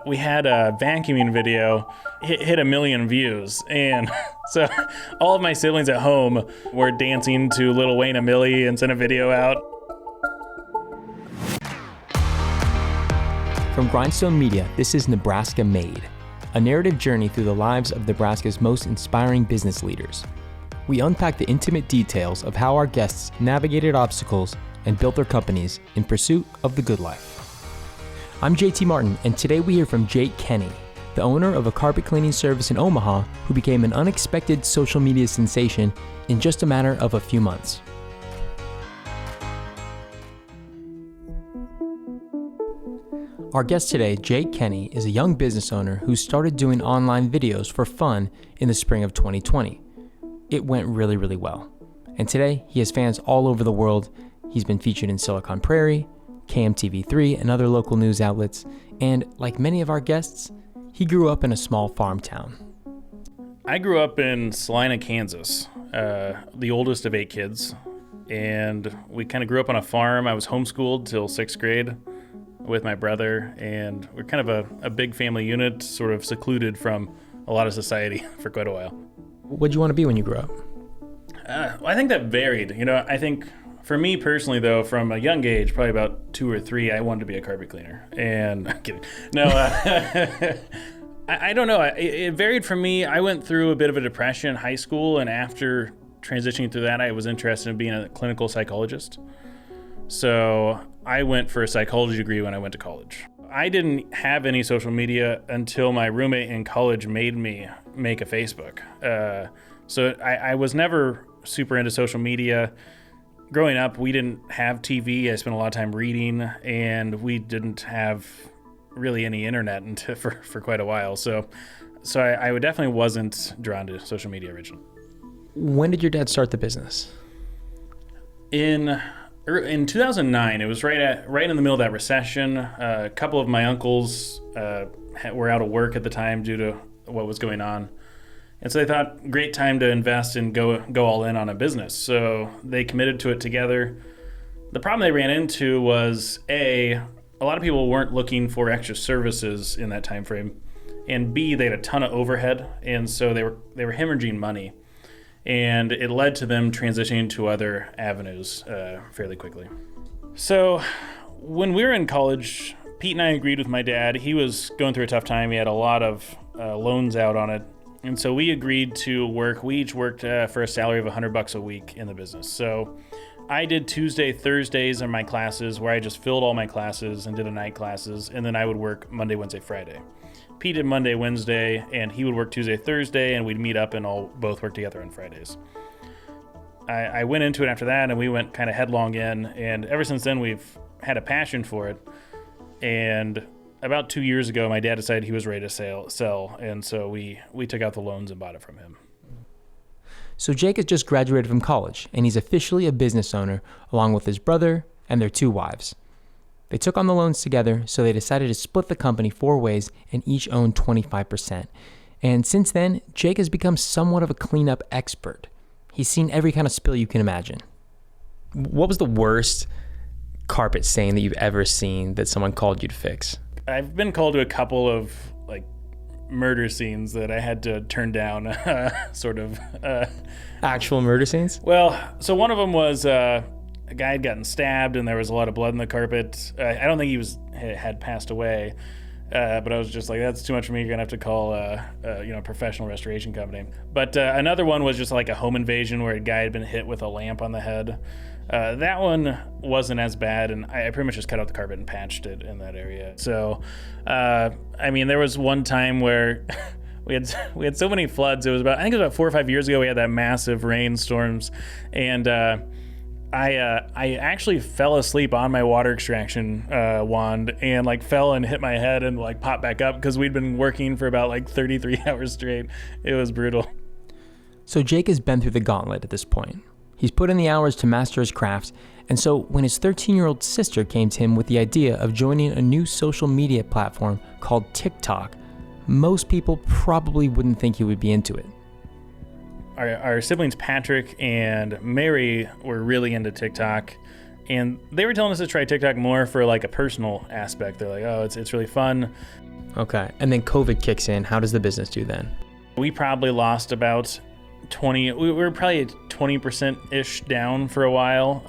We had a vacuuming video hit 1 million views, and so all of my siblings at home were dancing to Lil Wayne and Millie and sent a video out. From Grindstone Media, this is Nebraska Made, a narrative journey through the lives of Nebraska's most inspiring business leaders. We unpack the intimate details of how our guests navigated obstacles and built their companies in pursuit of the good life. I'm JT Martin, and today we hear from Jake Kenney, the owner of a carpet cleaning service in Omaha who became an unexpected social media sensation in just a matter of a few months. Our guest today, Jake Kenney, is a young business owner who started doing online videos for fun in the spring of 2020. It went really, really well. And today, he has fans all over the world. He's been featured in Silicon Prarie, KMTV3, and other local news outlets. And like many of our guests, he grew up in a small farm town. I grew up in Salina, Kansas, the oldest of 8 kids. And we kind of grew up on a farm. I was homeschooled till 6th grade with my brother. And we're kind of a big family unit, sort of secluded from a lot of society for quite a while. What'd you want to be when you grew up? I think that varied. I think for me personally, though, from a young age, probably about 2 or 3, I wanted to be a carpet cleaner. And I'm kidding. No, I don't know. It varied for me. I went through a bit of a depression in high school, and after transitioning through that, I was interested in being a clinical psychologist. So I went for a psychology degree when I went to college. I didn't have any social media until my roommate in college made me make a Facebook. So I was never super into social media. Growing up, we didn't have TV. I spent a lot of time reading, and we didn't have really any internet for quite a while. So I definitely wasn't drawn to social media originally. When did your dad start the business? In 2009, it was right in the middle of that recession. A couple of my uncles were out of work at the time due to what was going on. And so they thought, great time to invest and go all in on a business. So they committed to it together. The problem they ran into was, A lot of people weren't looking for extra services in that time frame. And B, they had a ton of overhead. And so they were hemorrhaging money. And it led to them transitioning to other avenues fairly quickly. So when we were in college, Pete and I agreed with my dad. He was going through a tough time. He had a lot of loans out on it. And so we agreed to work. We each worked for a salary of $100 a week in the business. So I did Tuesday, Thursdays in my classes, where I just filled all my classes and did the night classes. And then I would work Monday, Wednesday, Friday. Pete did Monday, Wednesday, and he would work Tuesday, Thursday, and we'd meet up and both work together on Fridays. I went into it after that, and we went kind of headlong in, and ever since then we've had a passion for it. And about 2 years ago, my dad decided he was ready to sell, and so we took out the loans and bought it from him. So Jake has just graduated from college, and he's officially a business owner, along with his brother and their 2 wives. They took on the loans together, so they decided to split the company 4 ways and each own 25%. And since then, Jake has become somewhat of a cleanup expert. He's seen every kind of spill you can imagine. What was the worst carpet stain that you've ever seen that someone called you to fix? I've been called to a couple of murder scenes that I had to turn down, sort of. Actual murder scenes? Well, so one of them was a guy had gotten stabbed and there was a lot of blood in the carpet. I don't think he had passed away, but I was just like, that's too much for me. You're gonna have to call a professional restoration company. But another one was just like a home invasion where a guy had been hit with a lamp on the head. That one wasn't as bad, and I pretty much just cut out the carpet and patched it in that area. So, there was one time where we had so many floods. I think it was about 4 or 5 years ago. We had that massive rainstorms, and I actually fell asleep on my water extraction wand and fell and hit my head and popped back up because we'd been working for about 33 hours straight. It was brutal. So Jake has been through the gauntlet at this point. He's put in the hours to master his craft, and so when his 13-year-old sister came to him with the idea of joining a new social media platform called TikTok, most people probably wouldn't think he would be into it. Our siblings Patrick and Mary were really into TikTok, and they were telling us to try TikTok more for a personal aspect. They're like, oh, it's really fun. Okay. And then COVID kicks in. How does the business do then? We probably lost about 20, we were probably 20%-ish down for a while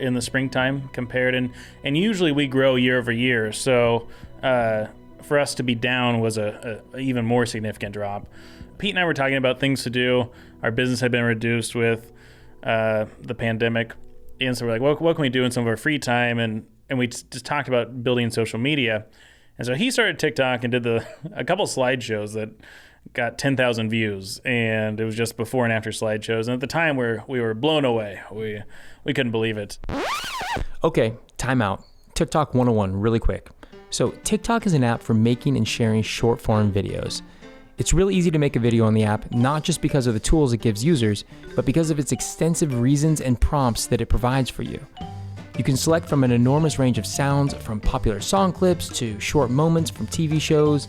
in the springtime compared. And usually we grow year over year. So for us to be down was a even more significant drop. Pete and I were talking about things to do. Our business had been reduced with the pandemic. And so we're like, what can we do in some of our free time? And we just talked about building social media. And so he started TikTok and did a couple slideshows that got 10,000 views. And it was just before and after slideshows. And at the time we were blown away. We couldn't believe it. Okay, time out. TikTok 101 really quick. So TikTok is an app for making and sharing short form videos. It's really easy to make a video on the app, not just because of the tools it gives users, but because of its extensive reasons and prompts that it provides for you. You can select from an enormous range of sounds, from popular song clips to short moments from TV shows,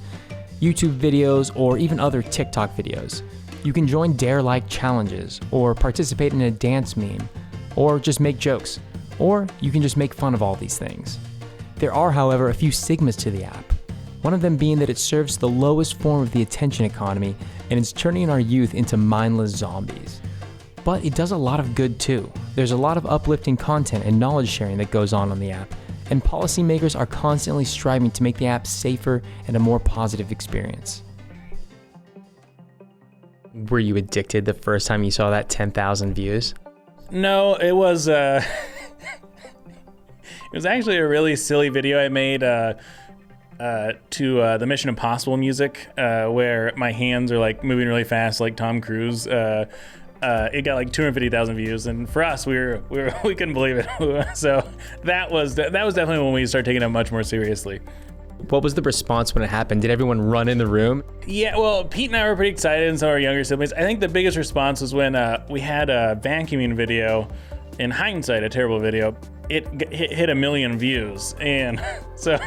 YouTube videos, or even other TikTok videos. You can join dare-like challenges, or participate in a dance meme, or just make jokes, or you can just make fun of all these things. There are, however, a few stigmas to the app. One of them being that it serves the lowest form of the attention economy and is turning our youth into mindless zombies. But it does a lot of good too. There's a lot of uplifting content and knowledge sharing that goes on the app, and policymakers are constantly striving to make the app safer and a more positive experience. Were you addicted the first time you saw that 10,000 views? No, it was it was actually a really silly video I made to the Mission Impossible music, where my hands are like moving really fast, like Tom Cruise. It got like 250,000 views, and for us, we couldn't believe it. So that was definitely when we started taking it much more seriously. What was the response when it happened? Did everyone run in the room? Yeah, well, Pete and I were pretty excited, and some of our younger siblings. I think the biggest response was when we had a vacuuming video. In hindsight, a terrible video. It hit 1 million views, and so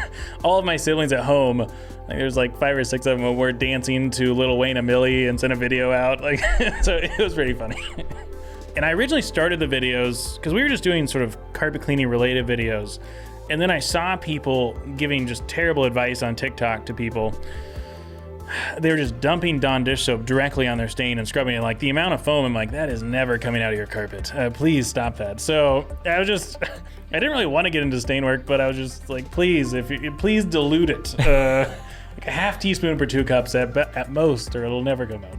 all of my siblings at home, like there's like 5 or 6 of them, were dancing to Lil Wayne and Millie and sent a video out. Like, so it was pretty funny. And I originally started the videos because we were just doing sort of carpet cleaning related videos, and then I saw people giving just terrible advice on TikTok to people. They were just dumping Dawn dish soap directly on their stain and scrubbing it. Like, the amount of foam, I'm like, that is never coming out of your carpet. Please stop that. So I didn't really want to get into stain work, but I was just like, please dilute it. Like a half teaspoon per 2 cups at most, or it'll never come out.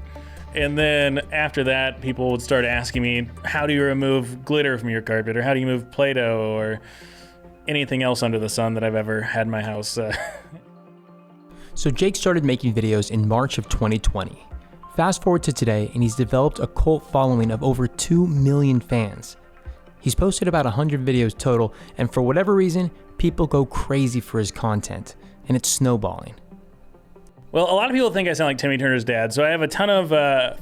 And then after that, people would start asking me, how do you remove glitter from your carpet? Or how do you remove Play-Doh? Or anything else under the sun that I've ever had in my house. So Jake started making videos in March of 2020. Fast forward to today, and he's developed a cult following of over 2 million fans. He's posted about 100 videos total, and for whatever reason, people go crazy for his content, and it's snowballing. Well, a lot of people think I sound like Timmy Turner's dad, so I have a ton of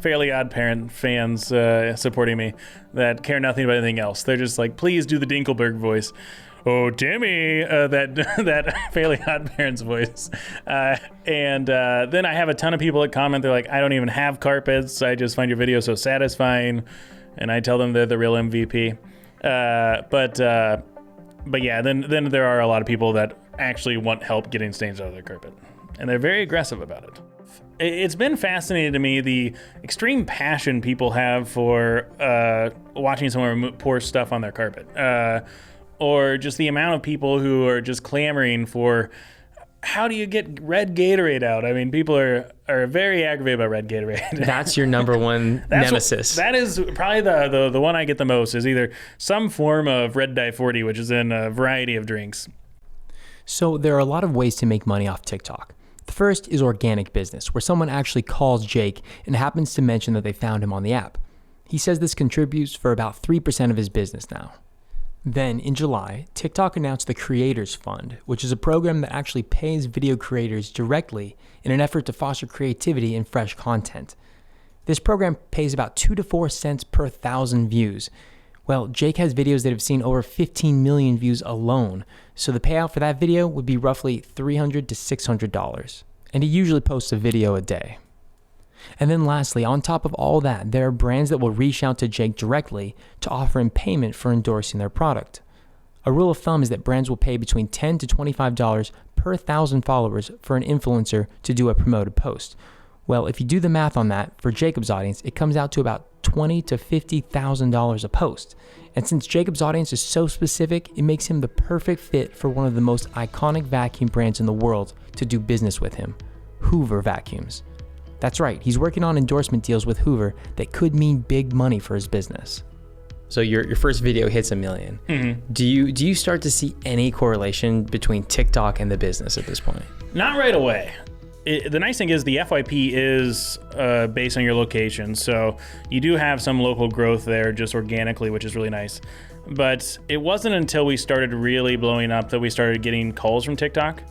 Fairly Odd Parent fans supporting me that care nothing about anything else. They're just like, please do the Dinkelberg voice. Oh, Timmy, that Fairly Odd Parents voice. And then I have a ton of people that comment. They're like, I don't even have carpets. I just find your videos so satisfying. And I tell them they're the real MVP. But yeah, then there are a lot of people that actually want help getting stains out of their carpet. And they're very aggressive about it. It's been fascinating to me, the extreme passion people have for watching someone pour stuff on their carpet. Or just the amount of people who are just clamoring for, how do you get red Gatorade out? I mean, people are very aggravated about red Gatorade. That's your number one nemesis. That is probably the one I get the most, is either some form of red dye 40, which is in a variety of drinks. So there are a lot of ways to make money off TikTok. The first is organic business, where someone actually calls Jake and happens to mention that they found him on the app. He says this contributes for about 3% of his business now. Then, in July, TikTok announced the Creators Fund, which is a program that actually pays video creators directly in an effort to foster creativity and fresh content. This program pays about 2 to 4 cents per 1,000 views. Well, Jake has videos that have seen over 15 million views alone, so the payout for that video would be roughly $300 to $600. And he usually posts a video a day. And then lastly, on top of all that, there are brands that will reach out to Jake directly to offer him payment for endorsing their product. A rule of thumb is that brands will pay between $10 to $25 per 1,000 followers for an influencer to do a promoted post. Well, if you do the math on that, for Jacob's audience, it comes out to about $20,000 to $50,000 a post. And since Jacob's audience is so specific, it makes him the perfect fit for one of the most iconic vacuum brands in the world to do business with him, Hoover Vacuums. That's right, he's working on endorsement deals with Hoover that could mean big money for his business. So your first video hits 1 million. Mm-hmm. Do you start to see any correlation between TikTok and the business at this point? Not right away. The nice thing is the FYP is based on your location, so you do have some local growth there just organically, which is really nice. But it wasn't until we started really blowing up that we started getting calls from TikTok.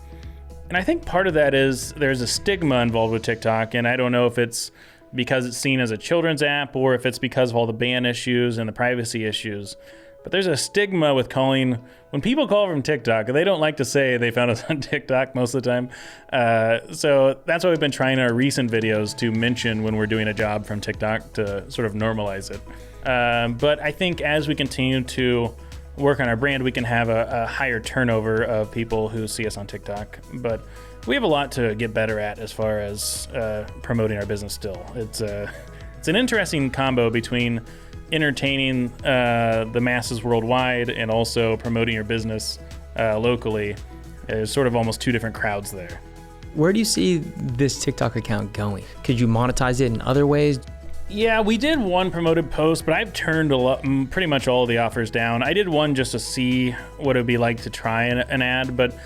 And I think part of that is there's a stigma involved with TikTok, and I don't know if it's because it's seen as a children's app or if it's because of all the ban issues and the privacy issues. But there's a stigma with calling. When people call from TikTok, they don't like to say they found us on TikTok most of the time. So that's why we've been trying our recent videos to mention when we're doing a job from TikTok to sort of normalize it. But I think as we continue to work on our brand, we can have a higher turnover of people who see us on TikTok. But we have a lot to get better at as far as promoting our business still. It's an interesting combo between entertaining the masses worldwide and also promoting your business locally. There's sort of almost two different crowds there. Where do you see this TikTok account going? Could you monetize it in other ways? Yeah, we did one promoted post, but I've turned pretty much all of the offers down. I did one just to see what it would be like to try an ad, but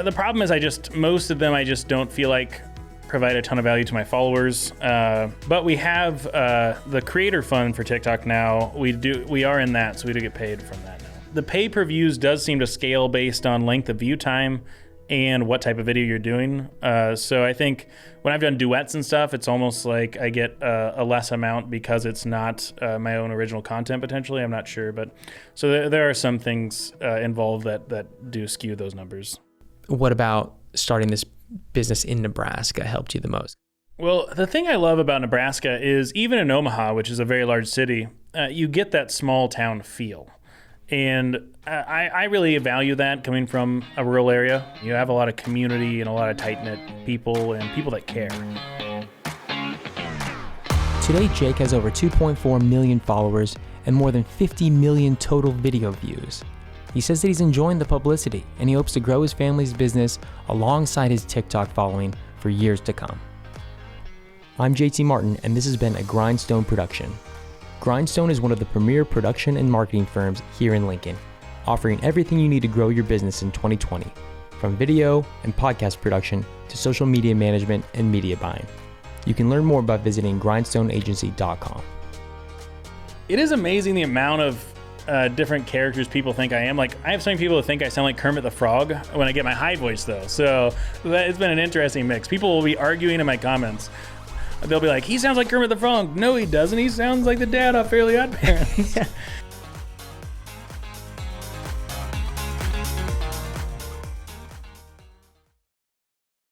the problem is most of them I just don't feel like provide a ton of value to my followers. But we have the creator fund for TikTok now. We are in that, so we do get paid from that now. The pay per views does seem to scale based on length of view time and what type of video you're doing. So I think when I've done duets and stuff, it's almost like I get a less amount because it's not my own original content potentially. I'm not sure, but so there are some things involved that do skew those numbers. What about starting this business in Nebraska helped you the most? Well, the thing I love about Nebraska is even in Omaha, which is a very large city, you get that small town feel. And I really value that coming from a rural area. You have a lot of community and a lot of tight-knit people and people that care. Today, Jake has over 2.4 million followers and more than 50 million total video views. He says that he's enjoying the publicity and he hopes to grow his family's business alongside his TikTok following for years to come. I'm JT Martin, and this has been a Grindstone production. Grindstone is one of the premier production and marketing firms here in Lincoln, offering everything you need to grow your business in 2020, from video and podcast production to social media management and media buying. You can learn more by visiting grindstoneagency.com. It is amazing the amount of different characters people think I am. Like, I have some people who think I sound like Kermit the Frog when I get my high voice, though. So it's been an interesting mix. People will be arguing in my comments. They'll be like, he sounds like Kermit the Frog. No, he doesn't. He sounds like the dad off Fairly Odd Parents.